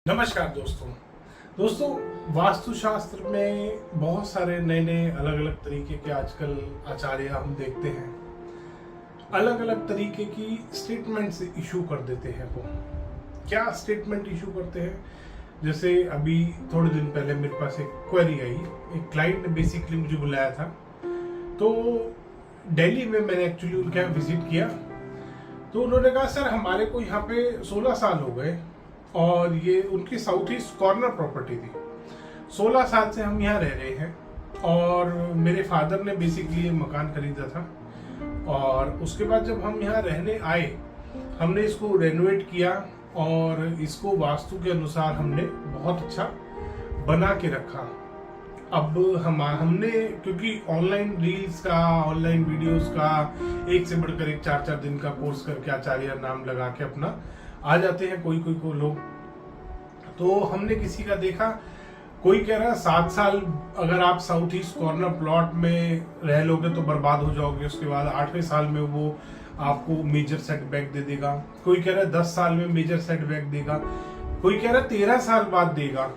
नमस्कार दोस्तों वास्तुशास्त्र में बहुत सारे नए नए अलग अलग तरीके के आजकल आचार्य हम देखते हैं। अलग अलग तरीके की स्टेटमेंट्स इशू कर देते हैं। वो क्या स्टेटमेंट इशू करते हैं? जैसे अभी थोड़े दिन पहले मेरे पास एक क्वेरी आई। एक क्लाइंट ने बेसिकली मुझे बुलाया था, तो दिल्ली में मैंने एक्चुअली उनके यहाँ विजिट किया। तो उन्होंने कहा, सर हमारे को यहाँ पे 16 साल हो गए और ये उनकी साउथ ईस्ट कॉर्नर प्रॉपर्टी थी। 16 साल से हम यहाँ रह रहे हैं और मेरे फादर ने बेसिकली ये मकान खरीदा था, और उसके बाद जब हम यहाँ रहने आए हमने इसको रेनोवेट किया और इसको वास्तु के अनुसार हमने बहुत अच्छा बना के रखा। अब हमने क्योंकि ऑनलाइन रील्स का, ऑनलाइन वीडियोस का एक से बढ़कर एक 4-4 दिन का कोर्स करके आचार्य नाम लगा के अपना आ जाते हैं कोई को लोग। तो हमने किसी का देखा, कोई कह रहा 7 साल अगर आप साउथ ईस्ट कॉर्नर प्लॉट में रह लोगे तो बर्बाद हो जाओगे, उसके बाद 8वें साल में वो आपको मेजर सेटबैक दे देगा। कोई कह रहा है 10 साल में मेजर सेटबैक देगा। कोई कह रहा है 13 साल बाद देगा,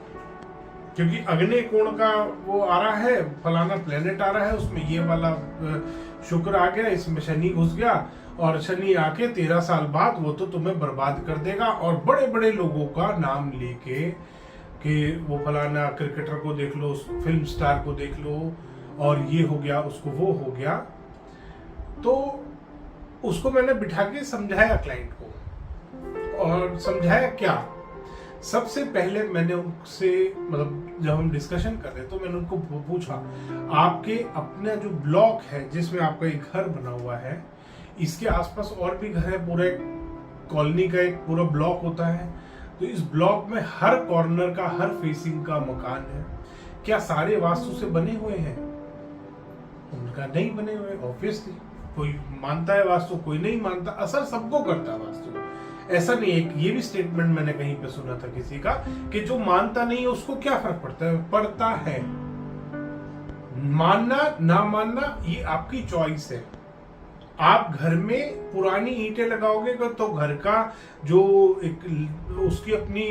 क्योंकि अग्नि कोण का वो आ रहा है, फलाना प्लेनेट आ रहा है, उसमें ये वाला शुक्र आ गया, इसमें शनि घुस गया और शनि आके 13 साल बाद वो तो तुम्हें बर्बाद कर देगा। और बड़े बड़े लोगों का नाम लेके कि वो फलाना क्रिकेटर को देख लो, फिल्म स्टार को देख लो, और ये हो गया, उसको वो हो गया। तो उसको मैंने बिठा के समझाया क्लाइंट को, और समझाया क्या, सबसे पहले मैंने उनसे मतलब जब हम डिस्कशन कर रहे तो मैंने उनको पूछा, आपके अपना जो ब्लॉक है जिसमें आपका एक घर बना हुआ है, इसके आसपास और भी घर है, पूरे कॉलोनी का एक पूरा ब्लॉक होता है, तो इस ब्लॉक में हर कॉर्नर का, हर फेसिंग का मकान है, क्या सारे वास्तु से बने हुए हैं? उनका नहीं बने हुए। ऑब्वियसली कोई मानता है वास्तु, कोई नहीं मानता। असर सबको करता है वास्तु, ऐसा नहीं है। ये भी स्टेटमेंट मैंने कहीं पे सुना था किसी का कि जो मानता नहीं है उसको क्या फर्क पड़ता है? पड़ता है। मानना ना मानना ये आपकी चॉइस है। आप घर में पुरानी ईंटें लगाओगे तो घर का जो एक उसकी अपनी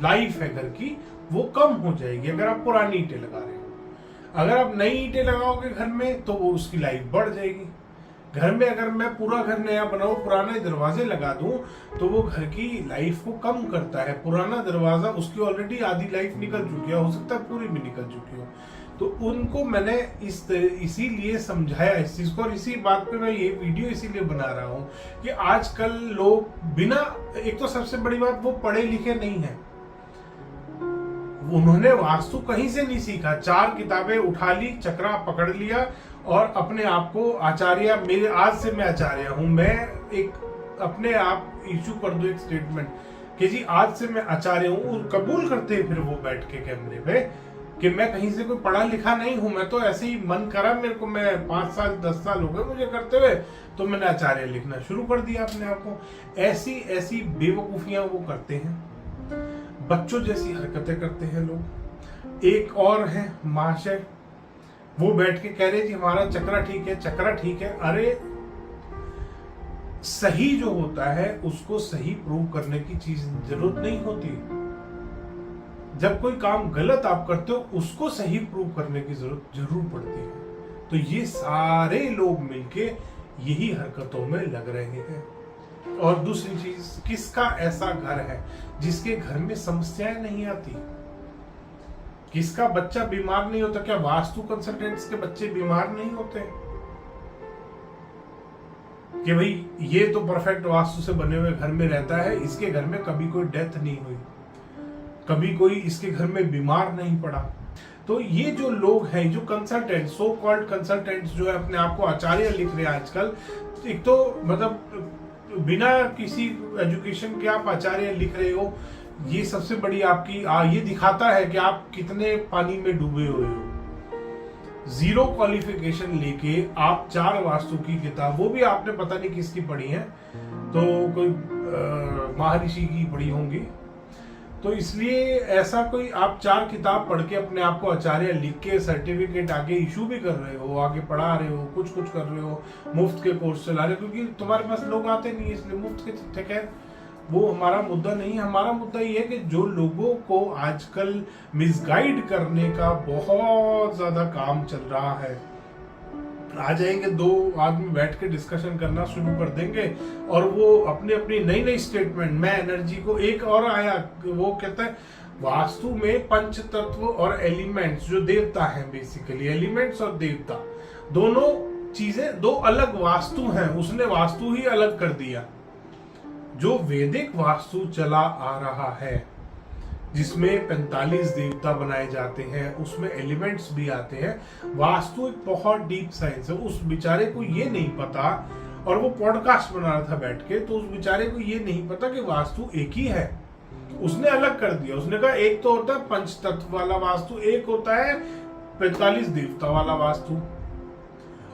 लाइफ है घर की, वो कम हो जाएगी अगर आप पुरानी ईंटें लगा रहे हो। अगर आप नई ईंटें लगाओगे घर में तो वो उसकी लाइफ बढ़ जाएगी। घर में अगर मैं पूरा घर नया बनाऊं, पुराने दरवाजे लगा दूं, तो वो घर की लाइफ को कम करता है। पुराना दरवाजा, उसकी ऑलरेडी आधी लाइफ निकल चुकी है, हो सकता है पूरी भी निकल चुकी हो। तो उनको मैंने इसीलिए समझाया इस चीज को, और इसी बात पे मैं ये वीडियो इसीलिए बना रहा हूँ कि आजकल लोग बिना, एक तो सबसे बड़ी बात, वो पढ़े लिखे नहीं है। उन्होंने वास्तु कहीं से नहीं सीखा, 4 किताबें उठा ली, चक्रा पकड़ लिया और अपने आप को आचार्य, मेरे आज से मैं आचार्य हूं, मैं एक अपने आप इशू कर दो एक स्टेटमेंट कि जी आज से मैं आचार्य हूं, कबूल करते हैं फिर वो बैठ के कैमरे पे कि मैं कहीं से कोई पढ़ा लिखा नहीं हूं, मैं तो ऐसे ही मन करा मेरे को, मैं 5 साल 10 साल हो गए मुझे करते हुए, तो मैंने आचार्य लिखना शुरू कर दिया अपने आप को। ऐसी ऐसी बेवकूफियां वो करते हैं, बच्चों जैसी हरकतें करते हैं लोग। एक और है महाशय, वो बैठ के कह रहे जी हमारा चक्रा ठीक है, चक्रा ठीक है। अरे सही जो होता है उसको सही प्रूव करने की चीज जरूरत नहीं होती। जब कोई काम गलत आप करते हो उसको सही प्रूव करने की जरूरत जरूर पड़ती है। तो ये सारे लोग मिलके यही हरकतों में लग रहे हैं। और दूसरी चीज, किसका ऐसा घर है जिसके घर में समस्याएं नहीं आती? किसका बच्चा बीमार नहीं होता? क्या वास्तु कंसल्टेंट्स के बच्चे बीमार नहीं होते? कि भाई ये तो परफेक्ट वास्तु से बने हुए घर में रहता है, इसके घर में कभी कोई डेथ नहीं हुई, कभी कोई इसके घर में बीमार नहीं पड़ा। तो ये जो लोग हैं, जो कंसल्टेंट, सो कॉल्ड कंसल्टेंट्स जो है अपने आप को आचार्य लिख रहे हैं आजकल, एक तो मतलब बिना किसी एजुकेशन के आप आचार्य लिख रहे हो, ये सबसे बड़ी आपकी ये दिखाता है कि आप कितने पानी में डूबे हुए हो। 0 क्वालिफिकेशन लेके आप 4 वास्तु की किताब, वो भी आपने पता नहीं किसकी पढ़ी है, तो कोई महर्षि की पढ़ी होंगी। तो इसलिए ऐसा कोई आप 4 किताब पढ़ के अपने आप को आचार्य लिख के सर्टिफिकेट आगे इशू भी कर रहे हो, आगे पढ़ा रहे हो, कुछ कर रहे हो, मुफ्त के कोर्स चला रहे हो, क्योंकि तुम्हारे पास लोग आते नहीं इसलिए मुफ्त के ठेके वो हमारा मुद्दा नहीं है। हमारा मुद्दा ये है कि जो लोगों को आजकल मिसगाइड करने का बहुत ज्यादा काम चल रहा है, आ जाएंगे दो आदमी बैठ के डिस्कशन करना शुरू कर देंगे और वो अपनी अपनी नई नई स्टेटमेंट, मैं एनर्जी को, एक और आया वो कहता है वास्तु में पंच तत्व और एलिमेंट्स, जो देवता हैं, बेसिकली एलिमेंट्स और देवता दोनों चीजें दो अलग वास्तु हैं, उसने वास्तु ही अलग कर दिया। जो वैदिक वास्तु चला आ रहा है जिसमें 45 देवता बनाए जाते हैं, उसमें एलिमेंट्स भी आते हैं, वास्तु एक बहुत डीप साइंस है। उस बेचारे को ये नहीं पता, और वो पॉडकास्ट बना रहा था बैठ के, तो उस बेचारे को ये नहीं पता कि वास्तु एक ही है, उसने अलग कर दिया। उसने कहा एक तो होता है पंच तत्व वाला वास्तु, एक होता है 45 देवता वाला वास्तु,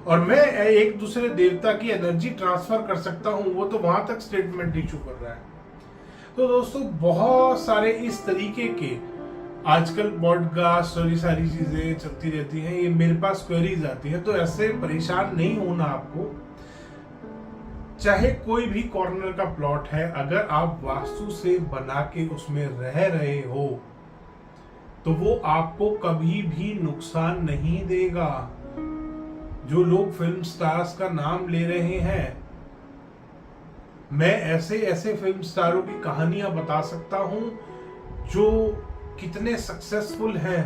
और मैं एक दूसरे देवता की एनर्जी ट्रांसफर कर सकता हूं, वो तो वहां तक स्टेटमेंट इशू कर रहा है। तो दोस्तों बहुत सारे इस तरीके के आजकल पॉडकास्ट और ये सारी चीजें चलती रहती हैं, ये मेरे पास क्वेरीज आती है, तो ऐसे परेशान नहीं होना आपको। चाहे कोई भी कॉर्नर का प्लॉट है, अगर आप वास्तु से बना के उसमें रह रहे हो तो वो आपको कभी भी नुकसान नहीं देगा। जो लोग फिल्म स्टार्स का नाम ले रहे हैं, मैं ऐसे ऐसे फिल्म स्टारों की कहानियां बता सकता हूं जो कितने सक्सेसफुल हैं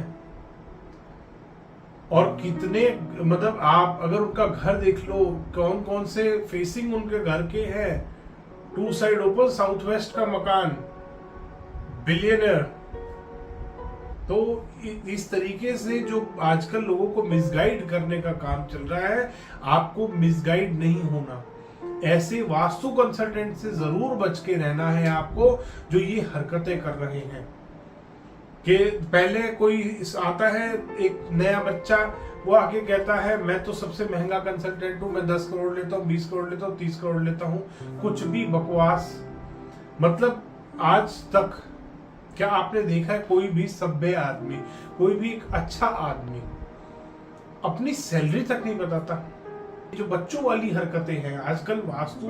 और कितने, मतलब आप अगर उनका घर देख लो, कौन कौन से फेसिंग उनके घर के हैं, 2 साइड ओपन, साउथ वेस्ट का मकान, बिलियनर। तो इस तरीके से जो आजकल लोगों को मिसगाइड करने का काम चल रहा है, आपको मिसगाइड नहीं होना। ऐसे वास्तु कंसल्टेंट से जरूर बच के रहना है आपको, जो ये हरकतें कर रहे हैं। कि पहले कोई आता है, एक नया बच्चा, वो आके कहता है मैं तो सबसे महंगा कंसल्टेंट हूं, मैं 10 करोड़ लेता हूं, 20 करोड़ लेता हूं, 30 करोड़ लेता हूं, कुछ भी बकवास। मतलब आज तक क्या आपने देखा है कोई भी सभ्य आदमी, कोई भी एक अच्छा आदमी अपनी सैलरी तक नहीं बताता? जो बच्चों वाली हरकतें हैं आजकल, वास्तु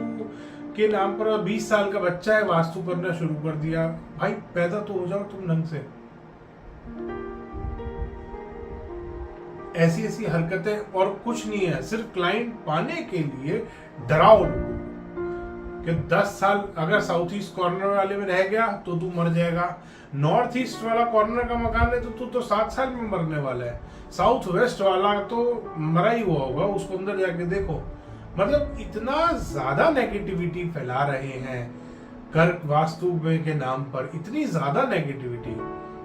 के नाम पर 20 साल का बच्चा है, वास्तु करना शुरू कर दिया। भाई पैदा तो हो जाओ तुम ढंग से। ऐसी ऐसी हरकतें, और कुछ नहीं है, सिर्फ क्लाइंट पाने के लिए डराओ लोगों कि 10 साल अगर साउथ ईस्ट कॉर्नर वाले में रह गया तो तू मर जाएगा, नॉर्थ ईस्ट वाला कॉर्नर का मकान है तो तू तो 7 साल में मरने वाला है, साउथ वेस्ट वाला तो मरा ही हुआ होगा, उसको अंदर जाके देखो। मतलब इतना ज्यादा नेगेटिविटी फैला रहे हैं कर वास्तु के नाम पर, इतनी ज्यादा नेगेटिविटी।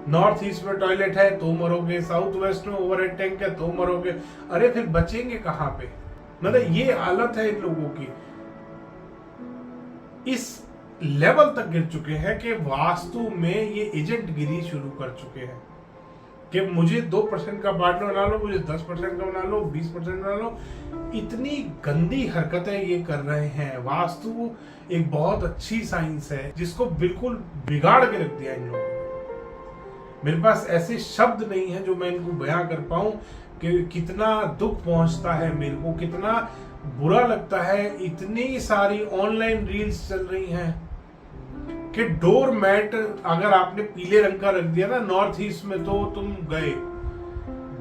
नॉर्थ ईस्ट में टॉयलेट है तो मरोगे, साउथ वेस्ट में ओवरहेड टैंक है तो मरोगे। अरे फिर बचेंगे कहां पे? मतलब ये हालत है इन लोगों की, इस लेवल तक गिर चुके हैं कि वास्तु में ये एजेंट गिरी शुरू कर चुके हैं कि मुझे 2% का पार्टनर बना लो, मुझे 10% का बना लो, 20% बना लो। इतनी गंदी हरकतें ये कर रहे हैं। वास्तु एक बहुत अच्छी साइंस है जिसको बिल्कुल बिगाड़ के रख दिया इन लोगों ने। मेरे पास ऐसे शब्द नहीं है जो मैं इनको बयां कर पाऊं कि कितना दुख पहुंचता है मेरे को, कितना बुरा लगता है। इतनी सारी ऑनलाइन रील्स चल रही हैं कि डोर मैट अगर आपने पीले रंग का रख दिया ना नॉर्थ ईस्ट में तो तुम गए।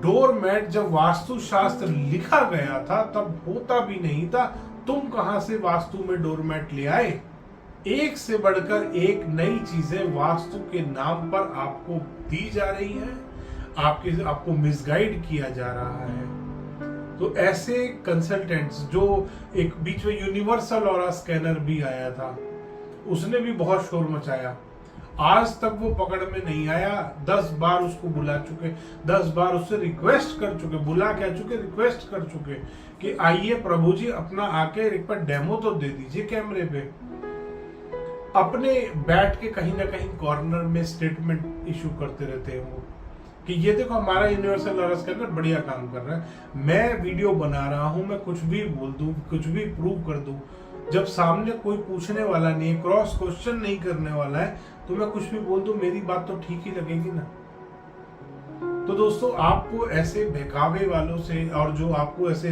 डोर मैट जब वास्तु शास्त्र लिखा गया था तब होता भी नहीं था, तुम कहां से वास्तु में डोर मैट ले आए? एक से बढ़कर एक नई चीजें वास्तु के नाम पर आपको दी जा रही हैं, आपको मिसगाइड किया जा रहा है। तो ऐसे कंसल्टेंट्स, जो एक बीच में यूनिवर्सल ऑरा स्कैनर भी आया था, उसने भी बहुत शोर मचाया, आज तक वो पकड़ में नहीं आया। 10 बार उसको बुला चुके, 10 बार उससे रिक्वेस्ट कर चुके, बुला क्या चुके, रिक्वेस्ट कर चुके कि आइए प्रभु जी अपना आके एक बार डेमो तो दे दीजिए कैमरे पे। अपने बैठ के कहीं ना कहीं कॉर्नर में स्टेटमेंट इशू करते रहते हैं वो कि ये देखो हमारा यूनिवर्सल ऑरा स्कैनर बढ़िया काम कर रहा है, मैं वीडियो बना रहा हूं, मैं कुछ भी बोल दूं, कुछ भी प्रूव कर दूं। जब सामने कोई पूछने वाला नहीं है, क्रॉस क्वेश्चन नहीं करने वाला है, तो मैं कुछ भी बोल दूं, मेरी बात तो ठीक ही लगेगी ना। तो दोस्तों, आपको ऐसे बहकावे वालों से और जो आपको ऐसे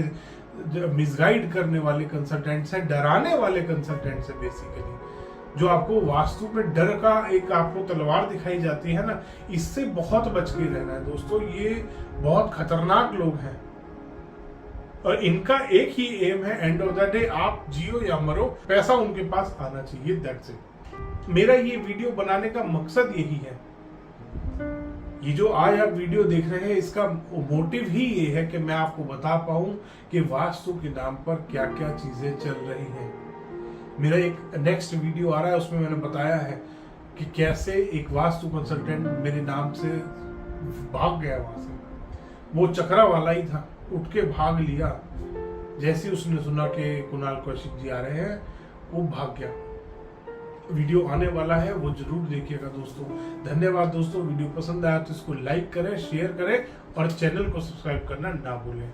मिसगाइड करने वाले कंसल्टेंट्स हैं, डराने वाले कंसल्टेंट्स हैं बेसिकली, जो आपको वास्तु में डर का एक आपको तलवार दिखाई जाती है ना, इससे बहुत बच के रहना है दोस्तों। ये बहुत खतरनाक लोग हैं और इनका एक ही एम है, एंड ऑफ द डे आप जियो या मरो, पैसा उनके पास आना चाहिए, दैट्स इट। मेरा ये वीडियो बनाने का मकसद यही है। ये जो आज आप वीडियो देख रहे हैं, इसका मोटिव ही ये है कि मैं आपको बता पाऊं कि वास्तु के नाम पर क्या क्या चीजें चल रही हैं। मेरा एक नेक्स्ट वीडियो आ रहा है, उसमें मैंने बताया है कि कैसे एक वास्तु कंसल्टेंट मेरे नाम से भाग गया वहां से। वो चक्रा वाला ही था, उठ के भाग लिया। जैसे उसने सुना कि कुणाल कौशिक जी आ रहे हैं, वो भाग गया। वीडियो आने वाला है, वो जरूर देखिएगा दोस्तों। धन्यवाद दोस्तों। वीडियो पसंद आया तो इसको लाइक करें, शेयर करें और चैनल को सब्सक्राइब करना ना भूलें।